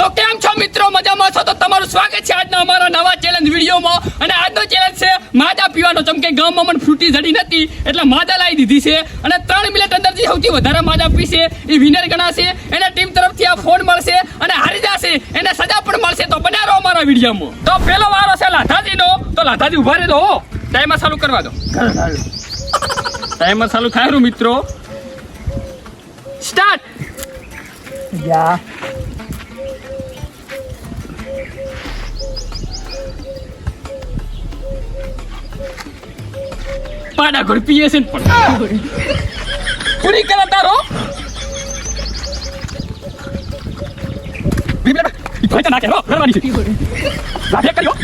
તો કેમ છો મિત્રો, મજામાં છો? તો તમારું સ્વાગત છે આજના અમારા નવા ચેલેન્જ વિડીયોમાં. અને આજનો ચેલેન્જ છે માજા પીવાનો. જેમ કે ગામમાં મને ફ્રૂટી જડી નથી એટલે માજા લાવી દીધી છે, અને 3 મિનિટ અંદર જે સૌથી વધારે માજા પીશે એ વિનર ગણાશે. એને ટીમ તરફથી આ ફોન મળશે, અને હારી જશે એને સજા પણ મળશે. તો બન્યા રહો અમારા વિડીયોમાં. તો પેલો વારો છે લાઠાજીનો. તો લાઠાજી ઉભા રહેજો, ટાઈમર ચાલુ કરવા દો. ટાઈમર ચાલુ થાય મિત્રો. સ્ટાર્ટ. યા પાડા ઘર પીએ છે પણ પૂરી કરે તારો બીબલા ઈ ભાઈ ના કેરો કરવાની છે લાગે કર્યો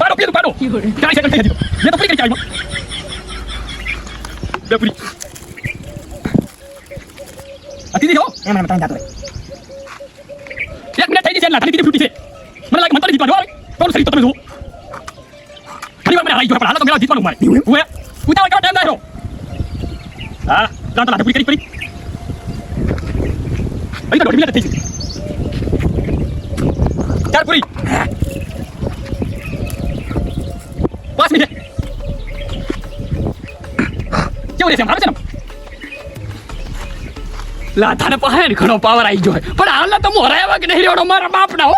પાડો પીએ પાડો કાઈ સેકન્ડ થઈ ગયો મે તો પૂરી કરી ચાલ્યો બે પૂરી અતી દીધો એમાં મત જાતો 1 મિનિટ થઈ ગઈ છે લાઠાની ફૂટી છે મને લાગે મન તો જીતવાનો આવે કોણ સરી તો તમે જો ફરી મને હાઈ જો પણ હાલ તો મેરા જીતવાનું મારે ઓએ ઉતાવળ કરો ટાઈમ દાયો હા જાતો લાઠી પૂરી કરી અહીં તો 1 મિનિટ થઈ ગઈ ચાર પૂરી 5 મિનિટ કેવું રહેશે મારું છે ને લાઠાને પાસે ઘણો પાવર આવી ગયો પણ હાલના તો હરાયા કે નહીં રેવડો મારા બાપના હો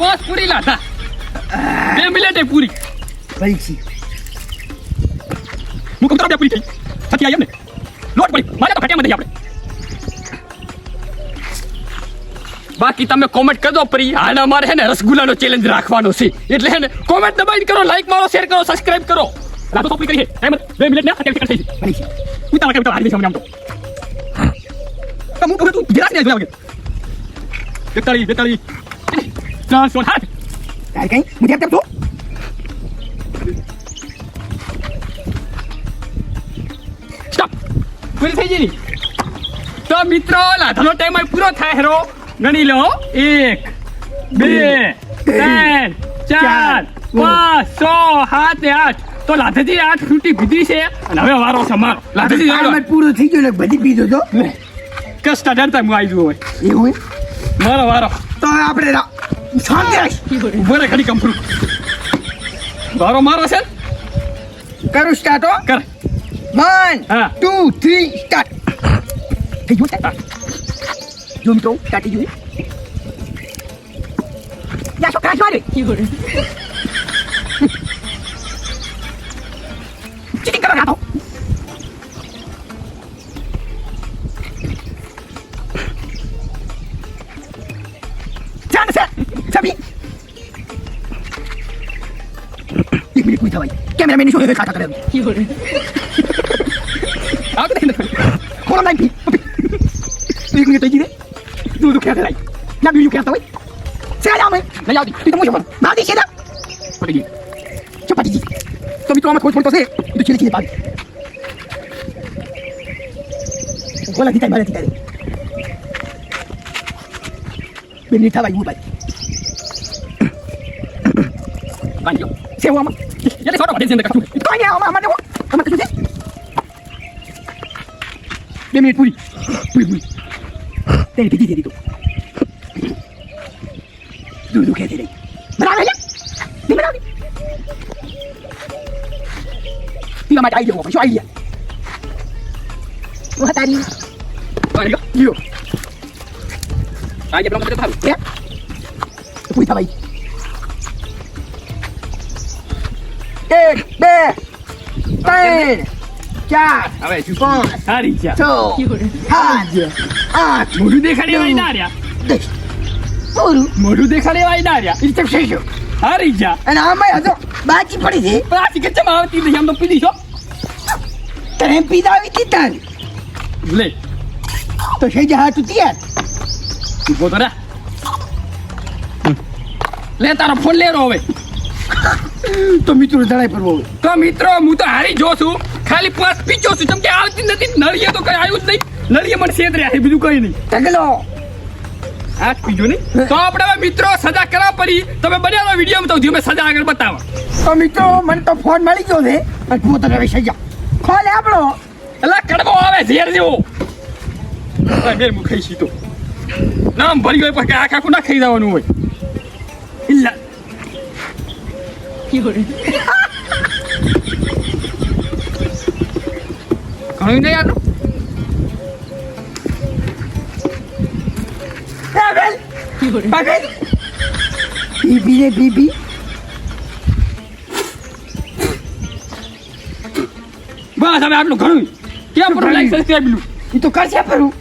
5 પૂરી લાઠા 2 મિનિટે પૂરી પરીક્ષી હું કમ તરફ પૂરી થઈ થતી આવી એમને લોટ પડી મારે તો ઘટ્યા નથી આપણે બાકી તમે કોમેન્ટ કરજો પરી આના મારે હે ને રસગુલ્લાનો ચેલેન્જ રાખવાનો છે એટલે હે ને કોમેન્ટ દબાઈ કરો, લાઈક મારો, શેર કરો, સબસ્ક્રાઇબ કરો. લાડો તો પૂરી કરી છે ટાઈમ 2 મિનિટ ને 28 સેકન્ડ થઈ છે પરીક્ષી ઉતાવળ કરી હારી જશે આમ તો હું કહું તું ગિરાસ ને જોવા 42 300 હાથ તાર કઈ મુજે આપતો સ્ટોપ પૂરી થઈ ગઈ. તો મિત્રો લાઠાનો ટાઈમ પૂરો થાય હેરો ગણી લો 1 2 3 4 5 6 7 8 તો લાઠાજી 8 ફ્રૂટી પીધી છે અને હવે વારો છે મારો. લાઠાજી આમાં પૂરો થઈ ગયો ને બધી પીધો તો કસ્ટા ડરતા હું આવી ગયો હોય એવું મારો વારો. તો આપણે શાંતિ રાખ ઉભો રે ઘડી કમ્પ્રૂટ વારો મારો છે કરું સ્ટાર્ટ હો કર 1 હા. 2 3 સ્ટાર્ટ થઈ ગયું સ્ટાર્ટ જો મિત્રો સ્ટાર્ટ થઈ ગયું યા છોકરા છોડે ચીટિંગ કરો રાતો જાન છે સભી 1 મિનિટ પૂરી થવાય કેમેરામેન ની શું ખાતા કરે આગ દેખ કોણ નાઈ પી 1 મિનિટ થઈ ગઈ રે દૂધ ખેતા રહી ના બીજું ખેતા હોય સેલા મે લઈ આવતી તું તો મોજો મારી છે ના પડી ગઈ ચપાતી તો મિત્રો આમાં થોડું તો છે તો ચીલી ચીલી પાડી બોલા દીતા મારે દીતા બે મિનિટ થવાય હું ભાઈ બાંધ્યો સેવામાં યે છોડો બધે જંદે કાટુ તો અહીંયા આમાં આમાં આમાં કશું છે 2 મિનિટ પૂરી પૂરી તે દીધી દીધી તો દૂધ ખેતી રહી બરાબર છે બરાબર તીલા માટે આવી જવો શું આવી ગયા તારી બાંધ્યો લ્યો આજે બ્લોક થારું હે પૂરી થવાય 1 2 3 4 હવે શું 5 સારી છે 6 7 8 મોઢું દેખાડે વાય ના રહ્યા 10 પૂરું મોઢું દેખાડે વાય ના રહ્યા ઈ તો થઈ ગયો હારી જા અને આમાં હજો બાકી પડી છે પણ આ ચિકન ચમ આવતી નથી આમ તો પીધી છો તને પીધા આવી હતી તાન લે તો છે જે હાથ તૈયાર ઉભો તો રે લે તારો ફોન લે રો હવે તો મિત્રો જણાય પરવો તો મિત્રો હું તો હારી જો છું ખાલી 5 પીચો છું કેમ કે આવતી નથી નળિયે તો કઈ આવ્યું જ નહીં નળિયે મને છેદ રહ્યા છે બીજું કઈ નહીં ઢગલો આ બીજું નહીં તો આપણે હવે મિત્રો સજા કરવા પડી તમે બન્યા વિડીયોમાં તો ધીમે સજા આગળ બતાવો તો મિત્રો મને તો ફોન મળી ગયો છે અને પોતાને હવે સજા ખોલે આપણો એલા કડવો આવે ઝેર જેવો મેર મું ખાઈ સીતો નામ ભરી હોય પણ આખા ના ખાઈ જવાનું હોય ઇલ્લા ઘણું નહીં આટલું બીબી રે બીબી બસ હવે આટલું ઘણું ક્યાં પર લાઈક સબસ્ક્રાઇબ લું એ તો કરશે પરું